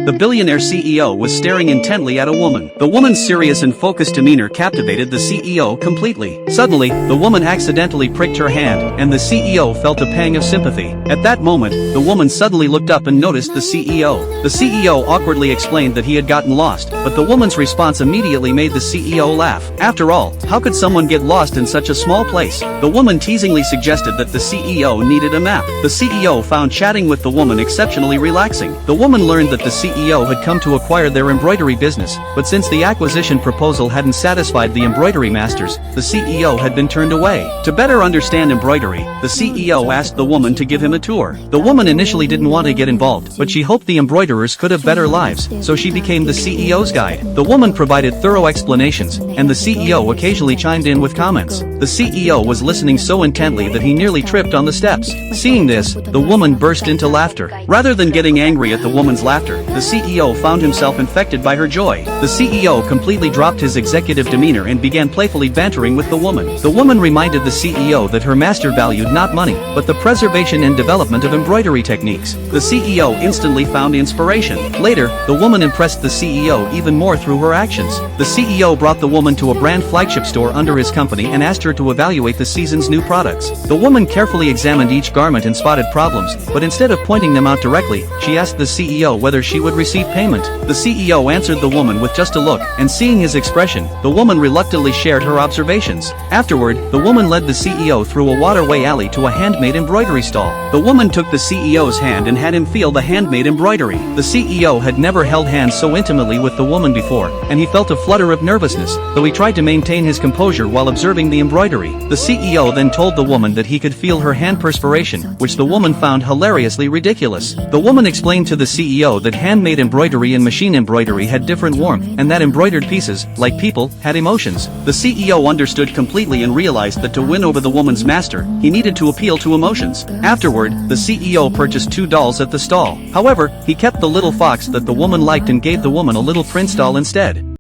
The billionaire CEO was staring intently at a woman. The woman's serious and focused demeanor captivated the CEO completely. Suddenly, the woman accidentally pricked her hand, and the CEO felt a pang of sympathy. At that moment, the woman suddenly looked up and noticed the CEO. The CEO awkwardly explained that he had gotten lost, but the woman's response immediately made the CEO laugh. After all, how could someone get lost in such a small place? The woman teasingly suggested that the CEO needed a map. The CEO found chatting with the woman exceptionally relaxing. The woman learned that the CEO had come to acquire their embroidery business, but since the acquisition proposal hadn't satisfied the embroidery masters, the CEO had been turned away. To better understand embroidery, the CEO asked the woman to give him a tour. The woman initially didn't want to get involved, but she hoped the embroiderers could have better lives, so she became the CEO's guide. The woman provided thorough explanations, and the CEO occasionally chimed in with comments. The CEO was listening so intently that he nearly tripped on the steps. Seeing this, the woman burst into laughter. Rather than getting angry at the woman's laughter, the CEO found himself infected by her joy. The CEO completely dropped his executive demeanor and began playfully bantering with the woman. The woman reminded the CEO that her master valued not money, but the preservation and development of embroidery techniques. The CEO instantly found inspiration. Later, the woman impressed the CEO even more through her actions. The CEO brought the woman to a brand flagship store under his company and asked her to evaluate the season's new products. The woman carefully examined each garment and spotted problems, but instead of pointing them out directly, she asked the CEO whether she would receive payment. The CEO answered the woman with just a look, and seeing his expression, the woman reluctantly shared her observations. Afterward, the woman led the CEO through a waterway alley to a handmade embroidery stall. The woman took the CEO's hand and had him feel the handmade embroidery. The CEO had never held hands so intimately with the woman before, and he felt a flutter of nervousness, though he tried to maintain his composure while observing the embroidery. The CEO then told the woman that he could feel her hand perspiration, which the woman found hilariously ridiculous. The woman explained to the CEO that handmade embroidery and machine embroidery had different warmth, and that embroidered pieces, like people, had emotions. The CEO understood completely and realized that to win over the woman's master, he needed to appeal to emotions. Afterward, the CEO purchased 2 dolls at the stall. However, he kept the little fox that the woman liked and gave the woman a little prince doll instead.